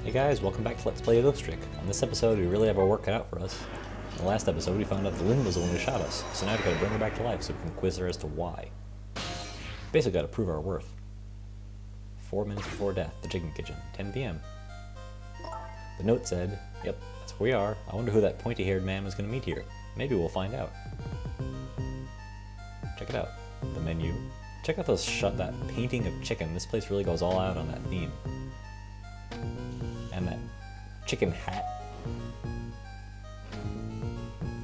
Hey guys, welcome back to Let's Play a Ghost Trick. On this episode, we really have our work cut out for us. In the last episode, we found out that Lynn was the one who shot us, so now we gotta bring her back to life so we can quiz her as to why. Basically gotta prove our worth. 4 minutes before death, the chicken kitchen, 10 p.m. The note said, yep, that's where we are. I wonder who that pointy-haired man was gonna meet here. Maybe we'll find out. Check it out. The menu. Check out that painting of chicken. This place really goes all out on that theme. And that chicken hat.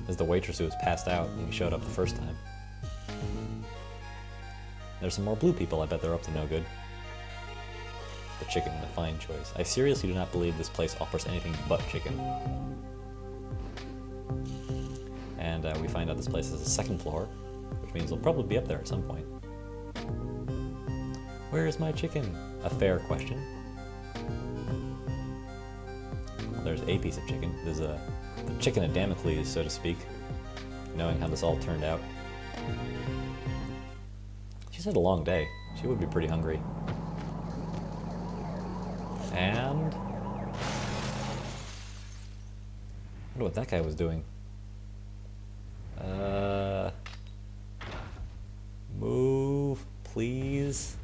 Is the waitress who was passed out when we showed up the first time. There's some more blue people. I bet they're up to no good. The chicken, a fine choice. I seriously do not believe this place offers anything but chicken. And we find out this place has a second floor, which means we'll probably be up there at some point. Where is my chicken? A fair question. Well, there's a piece of chicken. There's the chicken of Damocles, so to speak, knowing how this all turned out. She's had a long day. She would be pretty hungry. And I wonder what that guy was doing. Move, please.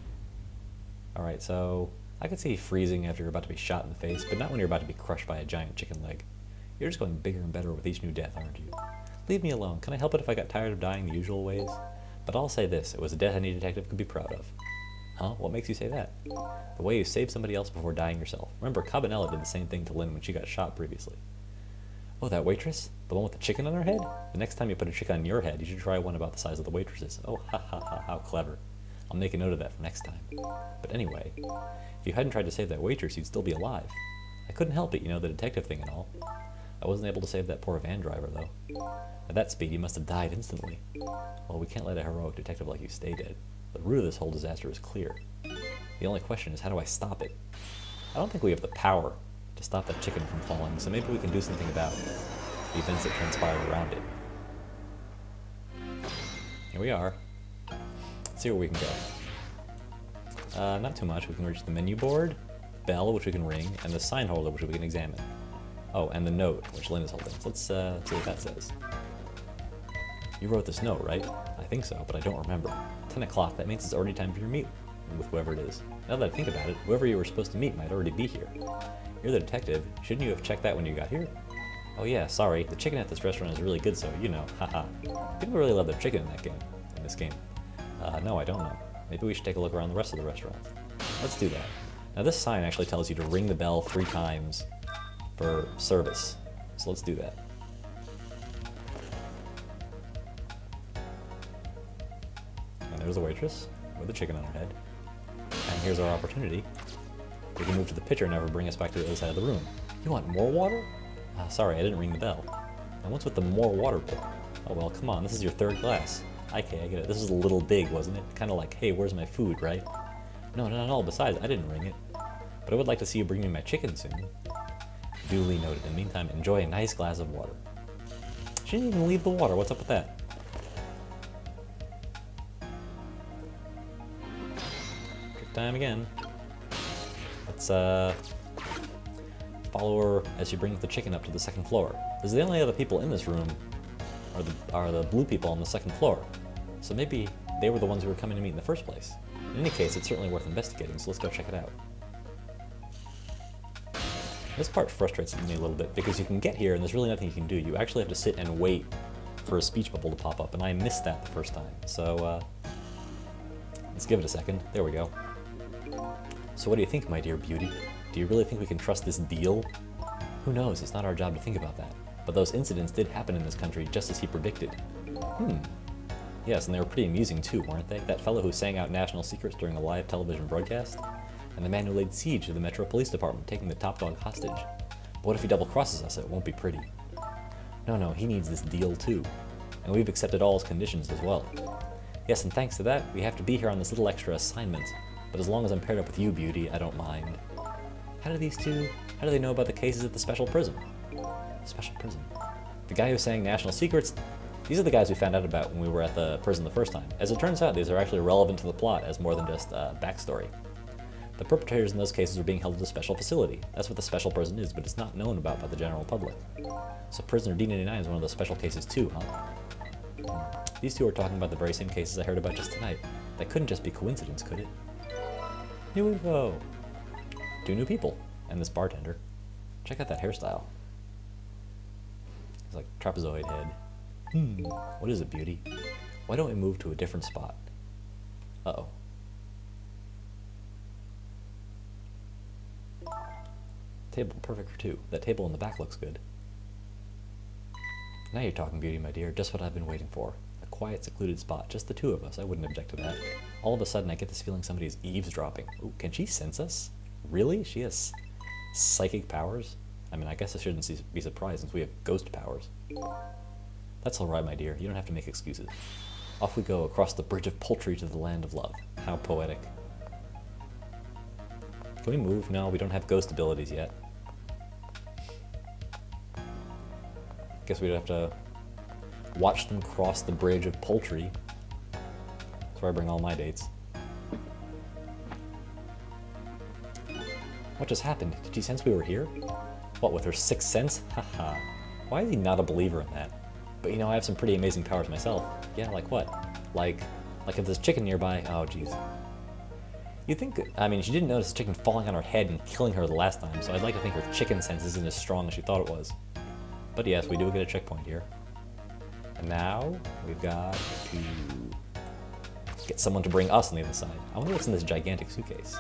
Alright, so I could see freezing after you're about to be shot in the face, but not when you're about to be crushed by a giant chicken leg. You're just going bigger and better with each new death, aren't you? Leave me alone. Can I help it if I got tired of dying the usual ways? But I'll say this, it was a death any detective could be proud of. Huh? What makes you say that? The way you saved somebody else before dying yourself. Remember, Cabanela did the same thing to Lynn when she got shot previously. Oh, that waitress? The one with the chicken on her head? The next time you put a chicken on your head, you should try one about the size of the waitress's. Oh, ha ha ha, how clever. I'll make a note of that for next time. But anyway, if you hadn't tried to save that waitress, you'd still be alive. I couldn't help it, you know, the detective thing and all. I wasn't able to save that poor van driver, though. At that speed, he must have died instantly. Well, we can't let a heroic detective like you stay dead. The root of this whole disaster is clear. The only question is, how do I stop it? I don't think we have the power to stop that chicken from falling, so maybe we can do something about the events that transpired around it. Here we are. Let's see where we can go. Not too much. We can reach the menu board, bell, which we can ring, and the sign holder, which we can examine. Oh, and the note, which Lynn is holding. So let's see what that says. You wrote this note, right? I think so, but I don't remember. 10 o'clock, that means it's already time for your meet with whoever it is. Now that I think about it, whoever you were supposed to meet might already be here. You're the detective. Shouldn't you have checked that when you got here? Oh yeah, sorry. The chicken at this restaurant is really good, so you know, haha. People really love their chicken in this game. No, I don't know. Maybe we should take a look around the rest of the restaurants. Let's do that. Now this sign actually tells you to ring the bell 3 times for service. So let's do that. And there's the waitress with the chicken on her head. And here's our opportunity. We can move to the pitcher and have her bring us back to the other side of the room. You want more water? Sorry, I didn't ring the bell. And what's with the more water bit? Oh well, come on, this is your 3rd glass. Okay, I get it. This was a little big, wasn't it? Kind of like, hey, where's my food, right? No, not at all. Besides, I didn't ring it. But I would like to see you bring me my chicken soon. Duly noted. In the meantime, enjoy a nice glass of water. She didn't even leave the water. What's up with that? Trick time again. Let's follow her as she brings the chicken up to the 2nd floor. Because the only other people in this room are the blue people on the 2nd floor. So maybe they were the ones who were coming to meet in the first place. In any case, it's certainly worth investigating, so let's go check it out. This part frustrates me a little bit because you can get here and there's really nothing you can do. You actually have to sit and wait for a speech bubble to pop up, and I missed that the first time. So, let's give it a second. There we go. So what do you think, my dear beauty? Do you really think we can trust this deal? Who knows? It's not our job to think about that. But those incidents did happen in this country just as he predicted. Yes, and they were pretty amusing too, weren't they? That fellow who sang out national secrets during a live television broadcast? And the man who laid siege to the Metro Police Department, taking the top dog hostage. But what if he double-crosses us? It won't be pretty. No, he needs this deal too. And we've accepted all his conditions as well. Yes, and thanks to that, we have to be here on this little extra assignment. But as long as I'm paired up with you, beauty, I don't mind. How do they know about the cases at the special prison? Special prison? The guy who sang national secrets? These are the guys we found out about when we were at the prison the first time. As it turns out, these are actually relevant to the plot as more than just backstory. The perpetrators in those cases are being held at a special facility. That's what the special prison is, but it's not known about by the general public. So prisoner D99 is one of those special cases too, huh? These two are talking about the very same cases I heard about just tonight. That couldn't just be coincidence, could it? New info! 2 new people, and this bartender. Check out that hairstyle. It's like trapezoid head. What is it, beauty? Why don't we move to a different spot? Uh-oh. Table perfect for 2. That table in the back looks good. Now you're talking, beauty, my dear. Just what I've been waiting for. A quiet, secluded spot. Just the 2 of us. I wouldn't object to that. All of a sudden, I get this feeling somebody's eavesdropping. Ooh, can she sense us? Really? She has psychic powers? I mean, I guess I shouldn't be surprised since we have ghost powers. That's all right, my dear. You don't have to make excuses. Off we go across the bridge of poultry to the land of love. How poetic. Can we move? No, we don't have ghost abilities yet. Guess we'd have to watch them cross the bridge of poultry. That's where I bring all my dates. What just happened? Did she sense we were here? What, with her 6th sense? Haha. Why is he not a believer in that? But you know, I have some pretty amazing powers myself. Yeah, like what? Like if there's chicken nearby. Oh, jeez. You think, I mean, she didn't notice the chicken falling on her head and killing her the last time, so I'd like to think her chicken sense isn't as strong as she thought it was. But yes, we do get a checkpoint here. And now, we've got to get someone to bring us on the other side. I wonder what's in this gigantic suitcase.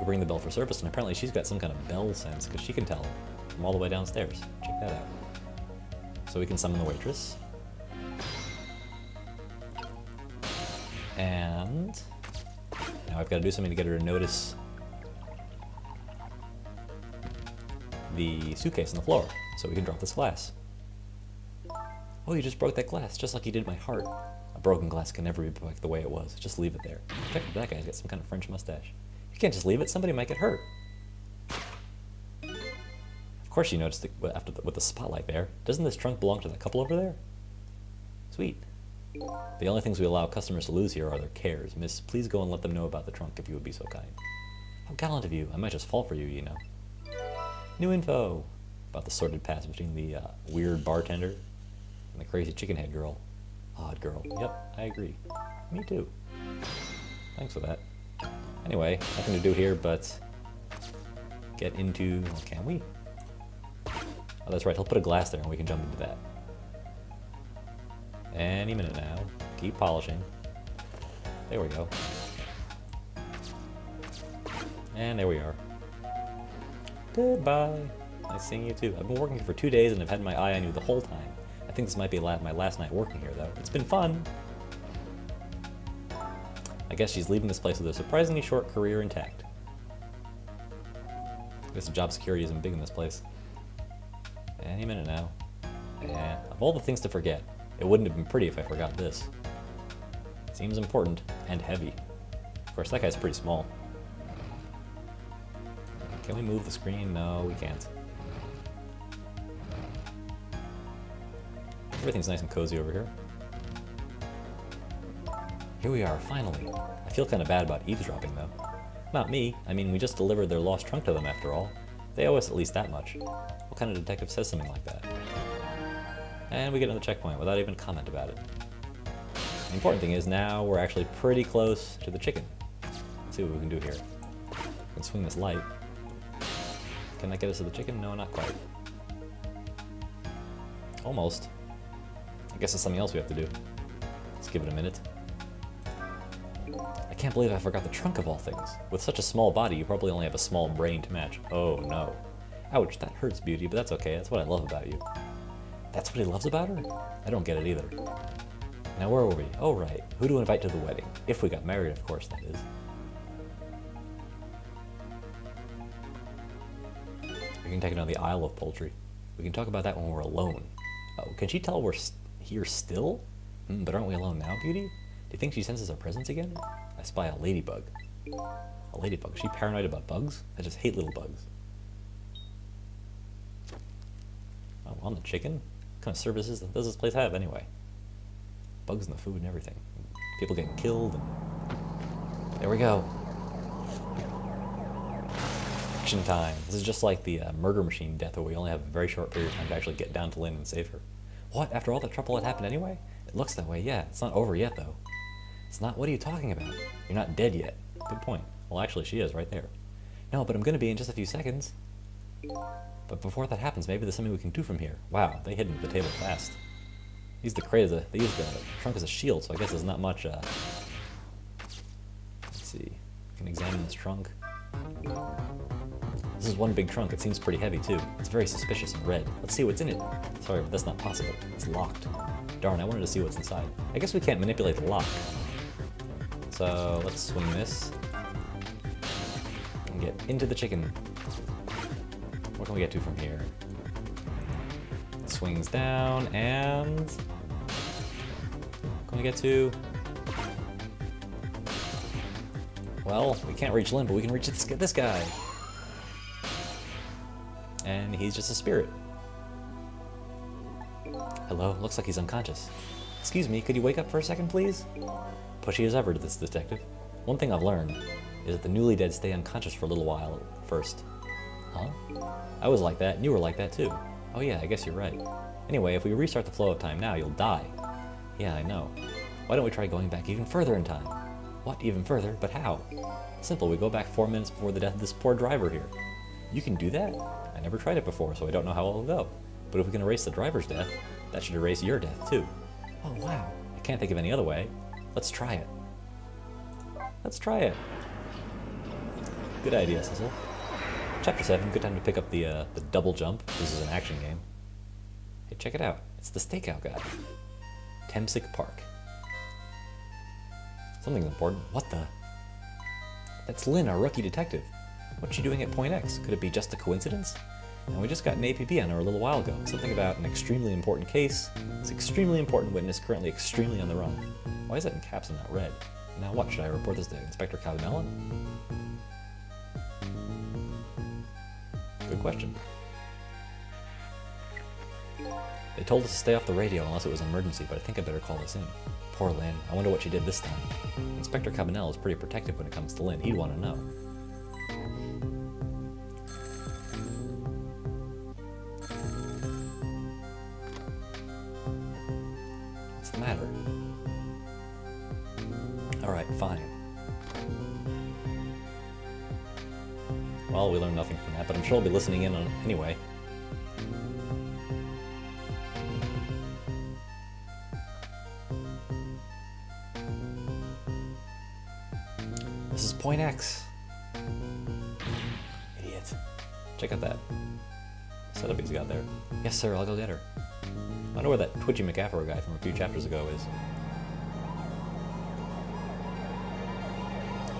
We ring the bell for service, and apparently she's got some kind of bell sense, because she can tell from all the way downstairs. Check that out. So we can summon the waitress. And now I've got to do something to get her to notice the suitcase on the floor, so we can drop this glass. Oh, you just broke that glass, just like you did my heart. A broken glass can never be back the way it was. Just leave it there. Check out that guy's got some kind of French mustache. You can't just leave it, somebody might get hurt. Of course you noticed it with the spotlight there. Doesn't this trunk belong to that couple over there? Sweet. The only things we allow customers to lose here are their cares. Miss, please go and let them know about the trunk if you would be so kind. How gallant of you. I might just fall for you, you know. New info about the sordid past between the weird bartender and the crazy chicken head girl. Odd girl. Yep, I agree. Me too. Thanks for that. Anyway, nothing to do here but get into... Well, can we? Oh, that's right. He'll put a glass there and we can jump into that. Any minute now. Keep polishing. There we go. And there we are. Goodbye. Nice seeing you too. I've been working here for 2 days and I've had my eye on you the whole time. I think this might be my last night working here though. It's been fun. I guess she's leaving this place with a surprisingly short career intact. I guess the job security isn't big in this place. Any minute now. And of all the things to forget, it wouldn't have been pretty if I forgot this. Seems important and heavy. Of course, that guy's pretty small. Can we move the screen? No, we can't. Everything's nice and cozy over here. Here we are, finally. I feel kind of bad about eavesdropping, though. Not me. I mean, we just delivered their lost trunk to them, after all. They owe us at least that much. What kind of detective says something like that? And we get another checkpoint without even a comment about it. The important thing is now we're actually pretty close to the chicken. Let's see what we can do here. We can swing this light. Can that get us to the chicken? No, not quite. Almost. I guess it's something else we have to do. Let's give it a minute. I can't believe I forgot the trunk of all things. With such a small body, you probably only have a small brain to match. Oh no. Ouch, that hurts, beauty, but that's okay. That's what I love about you. That's what he loves about her? I don't get it either. Now where were we? Oh right, who to invite to the wedding? If we got married, of course, that is. We can take it on the Isle of Poultry. We can talk about that when we're alone. Oh, can she tell we're here still? But aren't we alone now, beauty? Do you think she senses our presence again? I spy a ladybug. A ladybug? Is she paranoid about bugs? I just hate little bugs. Oh, on the chicken? What kind of services does this place have anyway? Bugs in the food and everything. People getting killed. And there we go. Action time. This is just like the murder machine death where we only have a very short period of time to actually get down to Lynn and save her. What? After all the trouble that happened anyway? It looks that way, yeah. It's not over yet, though. It's not? What are you talking about? You're not dead yet. Good point. Well, actually, she is right there. No, but I'm going to be in just a few seconds. But before that happens, maybe there's something we can do from here. Wow, they hid under the table fast. They used the trunk as a shield, so I guess there's not much, let's see. We can examine this trunk. This is one big trunk. It seems pretty heavy, too. It's very suspicious and red. Let's see what's in it. Sorry, but that's not possible. It's locked. Darn, I wanted to see what's inside. I guess we can't manipulate the lock. So, let's swing this. And get into the chicken. What can we get to from here? It swings down, and... What can we get to? Well, we can't reach Lynn, but we can reach this guy. And he's just a spirit. Hello, looks like he's unconscious. Excuse me, could you wake up for a second, please? Pushy as ever to this detective. One thing I've learned is that the newly dead stay unconscious for a little while first. Huh? I was like that, and you were like that too. Oh yeah, I guess you're right. Anyway, if we restart the flow of time now, you'll die. Yeah, I know. Why don't we try going back even further in time? What, even further? But how? Simple, we go back 4 minutes before the death of this poor driver here. You can do that? I never tried it before, so I don't know how it'll go. But if we can erase the driver's death, that should erase your death too. Oh wow, I can't think of any other way. Let's try it. Let's try it. Good idea, Cecil. Chapter 7, good time to pick up the double jump. This is an action game. Hey, check it out. It's the stakeout guy. Temsic Park. Something's important. What the? That's Lynn, our rookie detective. What's she doing at Point X? Could it be just a coincidence? And we just got an APB on her a little while ago. Something about an extremely important case. This extremely important witness currently extremely on the run. Why is that in caps and not red? Now what, should I report this to Inspector Cabanella? Good question. They told us to stay off the radio unless it was an emergency, but I think I better call this in. Poor Lynn. I wonder what she did this time. Inspector Cabanella is pretty protective when it comes to Lynn. He'd want to know. What's the matter? Alright, fine. Well, we learned nothing from that, but I'm sure I'll be listening in on it anyway. This is Point X. Idiot. Check out that setup he's got there. Yes, sir, I'll go get her. I wonder where that Twitchy McAfro guy from a few chapters ago is.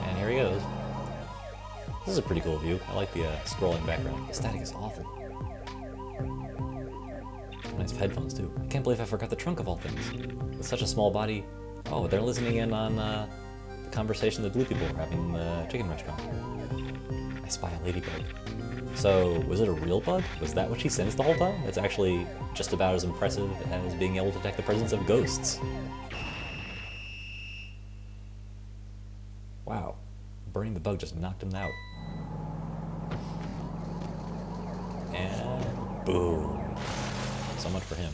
And here he goes. This is a pretty cool view. I like the scrolling background. The static is awful. Nice headphones, too. I can't believe I forgot the trunk of all things. With such a small body... Oh, they're listening in on the conversation the blue people were having in the chicken restaurant. I spy a ladybug. So, was it a real bug? Was that what she sensed the whole time? It's actually just about as impressive as being able to detect the presence of ghosts. Wow. Burning the bug just knocked him out. And boom. So much for him.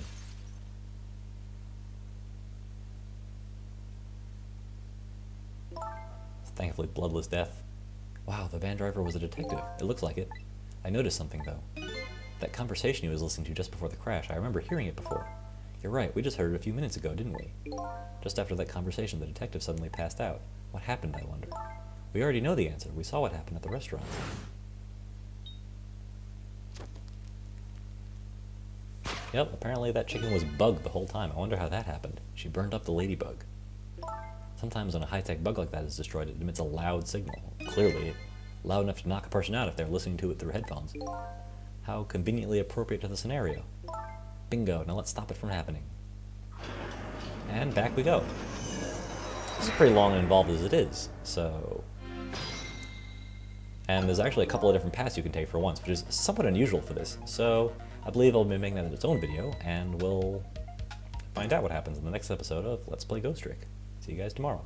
Thankfully, bloodless death. Wow, the van driver was a detective. It looks like it. I noticed something, though. That conversation he was listening to just before the crash, I remember hearing it before. You're right, we just heard it a few minutes ago, didn't we? Just after that conversation, the detective suddenly passed out. What happened, I wonder? We already know the answer. We saw what happened at the restaurant. Yep, apparently that chicken was bugged the whole time. I wonder how that happened. She burned up the ladybug. Sometimes when a high-tech bug like that is destroyed, it emits a loud signal. Clearly, loud enough to knock a person out if they're listening to it through headphones. How conveniently appropriate to the scenario. Bingo, now let's stop it from happening. And back we go. This is pretty long and involved as it is, so... And there's actually a couple of different paths you can take for once, which is somewhat unusual for this. So, I believe I'll be making that its own video, and we'll find out what happens in the next episode of Let's Play Ghost Trick. See you guys tomorrow.